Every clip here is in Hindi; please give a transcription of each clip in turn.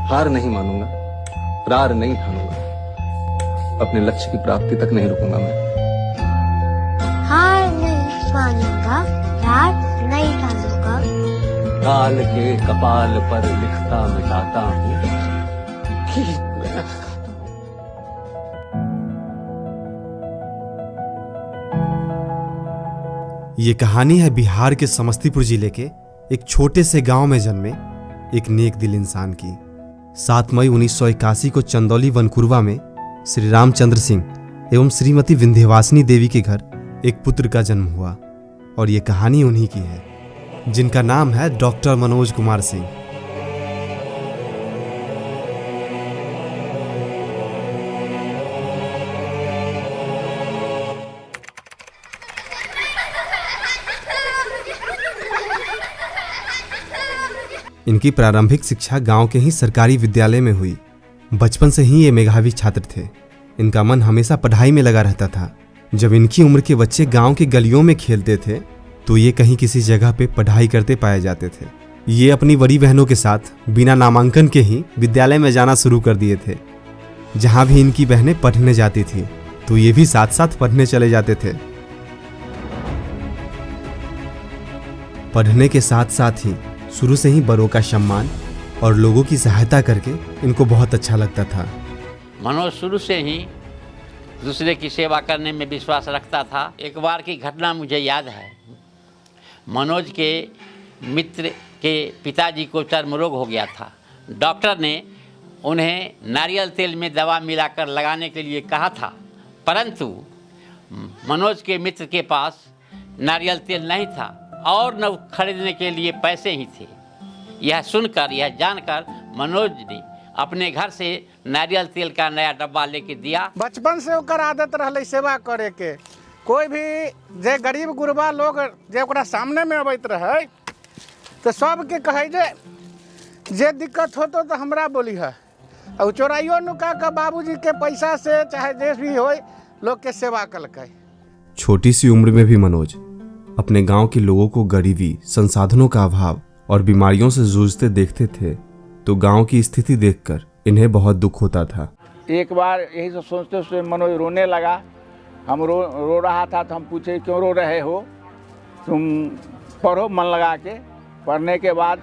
हार नहीं मानूंगा, प्रार नहीं ठानूंगा, अपने लक्ष्य की प्राप्ति तक नहीं रुकूंगा मैं। हार नहीं मानूंगा, प्रार नहीं ठानूंगा, काल के कपाल पर लिखता मिटाता हूँ। ये कहानी है बिहार के समस्तीपुर जिले के एक छोटे से गांव में जन्मे एक नेक दिल इंसान की। 7 मई 1981 को चंदौली वनकुरवा में श्री रामचंद्र सिंह एवं श्रीमती विंध्यवासिनी देवी के घर एक पुत्र का जन्म हुआ और ये कहानी उन्हीं की है, जिनका नाम है डॉक्टर मनोज कुमार सिंह। इनकी प्रारंभिक शिक्षा गांव के ही सरकारी विद्यालय में हुई। बचपन से ही ये मेधावी छात्र थे। इनका मन हमेशा पढ़ाई में लगा रहता था। जब इनकी उम्र के बच्चे गांव की गलियों में खेलते थे तो ये कहीं किसी जगह पे पढ़ाई करते पाए जाते थे। ये अपनी बड़ी बहनों के साथ बिना नामांकन के ही विद्यालय में जाना शुरू कर दिए थे। जहां भी इनकी बहनें पढ़ने जाती थी तो ये भी साथ साथ पढ़ने चले जाते थे। पढ़ने के साथ साथ ही शुरू से ही बड़ों का सम्मान और लोगों की सहायता करके इनको बहुत अच्छा लगता था। मनोज शुरू से ही दूसरे की सेवा करने में विश्वास रखता था। एक बार की घटना मुझे याद है। मनोज के मित्र के पिताजी को चर्म रोग हो गया था। डॉक्टर ने उन्हें नारियल तेल में दवा मिलाकर लगाने के लिए कहा था, परंतु मनोज के मित्र के पास नारियल तेल नहीं था और न खरीदने के लिए पैसे ही थे। यह सुनकर, यह जानकर मनोज ने अपने घर से नारियल तेल का नया डब्बा लेके दिया। बचपन से ओकर आदत रहले सेवा करे के। कोई भी जे गरीब गुरबा लोग जे ओकरा सामने में अबैत रहे तो सबके कहे जे दिक्कत हो तो हमरा बोली है। और चोराइयो नुका के बाबूजी के पैसा से चाहे जे भी हो लोग के सेवा कलकै। छोटी सी उम्र में भी मनोज अपने गांव के लोगों को गरीबी, संसाधनों का अभाव और बीमारियों से जूझते देखते थे तो गांव की स्थिति देखकर इन्हें बहुत दुख होता था। एक बार यही सब सोचते सोचते मनोज रोने लगा। हम रो रहा था तो हम पूछे क्यों रो रहे हो? तुम पढ़ो मन लगा के, पढ़ने के बाद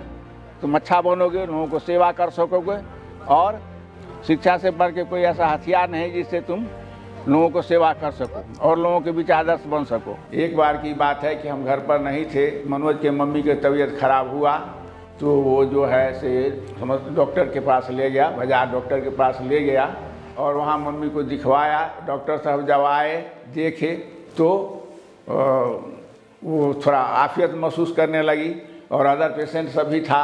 तुम अच्छा बनोगे, लोगों को सेवा कर सकोगे और शिक्षा से बढ़ के कोई ऐसा हथियार नहीं जिससे तुम लोगों को सेवा कर सको और लोगों के बीच आदर्श बन सको। एक बार की बात है कि हम घर पर नहीं थे। मनोज के मम्मी की तबीयत खराब हुआ तो वो जो है से डॉक्टर के पास ले गया, बाजार डॉक्टर के पास ले गया और वहाँ मम्मी को दिखवाया। डॉक्टर साहब जब आए देखे तो वो थोड़ा आफियत महसूस करने लगी और अदर पेशेंट सब भी था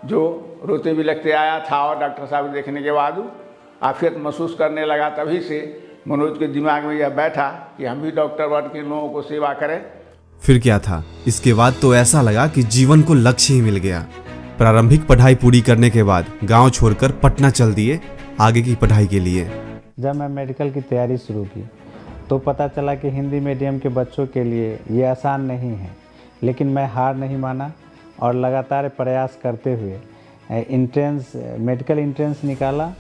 जो रोते भी लगते आया था और डॉक्टर साहब देखने के बाद आफियत महसूस करने लगा। तभी से मनोज के दिमाग में यह बैठा कि हम भी डॉक्टर बन के लोगों को सेवा करें। फिर क्या था, इसके बाद तो ऐसा लगा कि जीवन को लक्ष्य ही मिल गया। प्रारंभिक पढ़ाई पूरी करने के बाद गांव छोड़कर पटना चल दिए आगे की पढ़ाई के लिए। जब मैं मेडिकल की तैयारी शुरू की तो पता चला कि हिंदी मीडियम के बच्चों के लिए ये आसान नहीं है, लेकिन मैं हार नहीं माना और लगातार प्रयास करते हुए मेडिकल एंट्रेंस निकाला।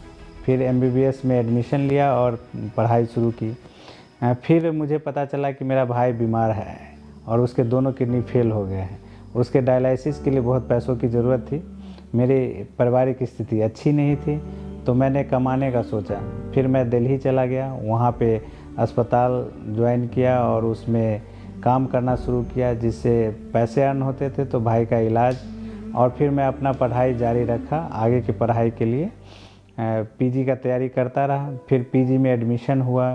फिर MBBS में एडमिशन लिया और पढ़ाई शुरू की। फिर मुझे पता चला कि मेरा भाई बीमार है और उसके दोनों किडनी फेल हो गए हैं। उसके डायलिसिस के लिए बहुत पैसों की ज़रूरत थी। मेरी पारिवारिक स्थिति अच्छी नहीं थी तो मैंने कमाने का सोचा। फिर मैं दिल्ली चला गया, वहाँ पे अस्पताल ज्वाइन किया और उसमें काम करना शुरू किया जिससे पैसे अर्न होते थे तो भाई का इलाज। और फिर मैं अपना पढ़ाई जारी रखा आगे की पढ़ाई के लिए। PG का तैयारी करता रहा। फिर PG में एडमिशन हुआ।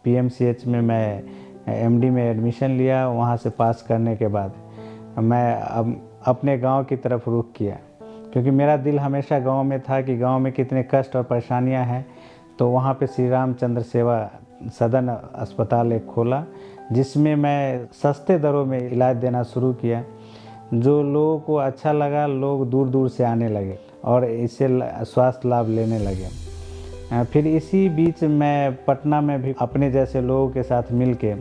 PMCH में मैं MD में एडमिशन लिया। वहाँ से पास करने के बाद मैं अब अपने गांव की तरफ रुख किया, क्योंकि मेरा दिल हमेशा गांव में था कि गांव में कितने कष्ट और परेशानियां हैं। तो वहाँ पे श्री रामचंद्र सेवा सदन अस्पताल एक खोला जिसमें मैं सस्ते दरों में इलाज देना शुरू किया। जो लोगों को अच्छा लगा, लोग दूर दूर से आने लगे और इससे स्वास्थ्य लाभ लेने लगे। फिर इसी बीच मैं पटना में भी अपने जैसे लोगों के साथ मिलके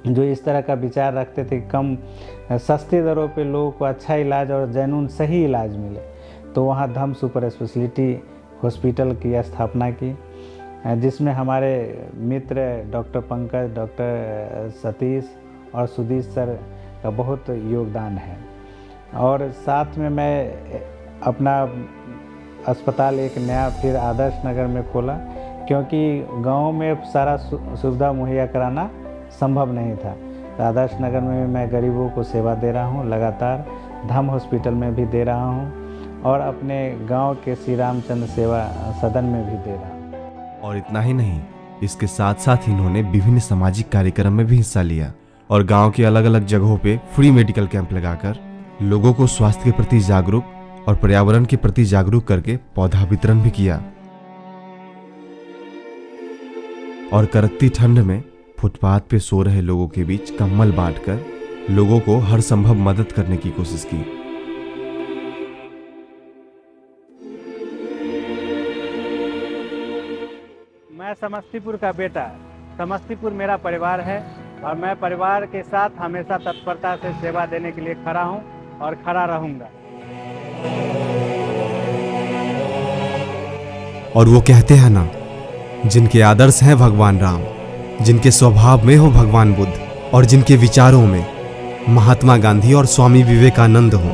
जो इस तरह का विचार रखते थे कि कम सस्ते दरों पे लोगों को अच्छा इलाज और जनून सही इलाज मिले, तो वहाँ धम सुपर स्पेशलिटी हॉस्पिटल की स्थापना की, जिसमें हमारे मित्र डॉक्टर पंकज, डॉक्टर सतीश और सुधीश सर का बहुत योगदान है। और साथ में मैं अपना अस्पताल एक नया फिर आदर्श नगर में खोला, क्योंकि गांव में सारा सुविधा मुहैया कराना संभव नहीं था। तो आदर्श नगर में मैं गरीबों को सेवा दे रहा हूं, लगातार धाम हॉस्पिटल में भी दे रहा हूं और अपने गांव के श्री रामचंद्र सेवा सदन में भी दे रहा हूं। और इतना ही नहीं, इसके साथ साथ इन्होंने विभिन्न सामाजिक कार्यक्रम में भी हिस्सा लिया और गांव के अलग अलग जगहों पे फ्री मेडिकल कैंप लगाकर लोगों को स्वास्थ्य के प्रति जागरूक और पर्यावरण के प्रति जागरूक करके पौधा वितरण भी किया। और कड़कती ठंड में फुटपाथ पे सो रहे लोगों के बीच कंबल बांटकर लोगों को हर संभव मदद करने की कोशिश की। मैं समस्तीपुर का बेटा, समस्तीपुर मेरा परिवार है और मैं परिवार के साथ हमेशा तत्परता से सेवा देने के लिए खड़ा हूं और खड़ा रहूंगा। और वो कहते हैं ना, जिनके आदर्श हैं भगवान राम, जिनके स्वभाव में हो भगवान बुद्ध और जिनके विचारों में महात्मा गांधी और स्वामी विवेकानंद हो,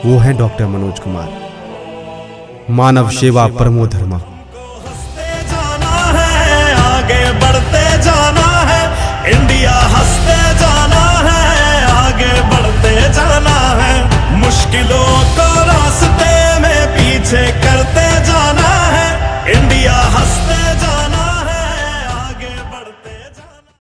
वो हैं डॉक्टर मनोज कुमार। मानव सेवा परमो धर्मः।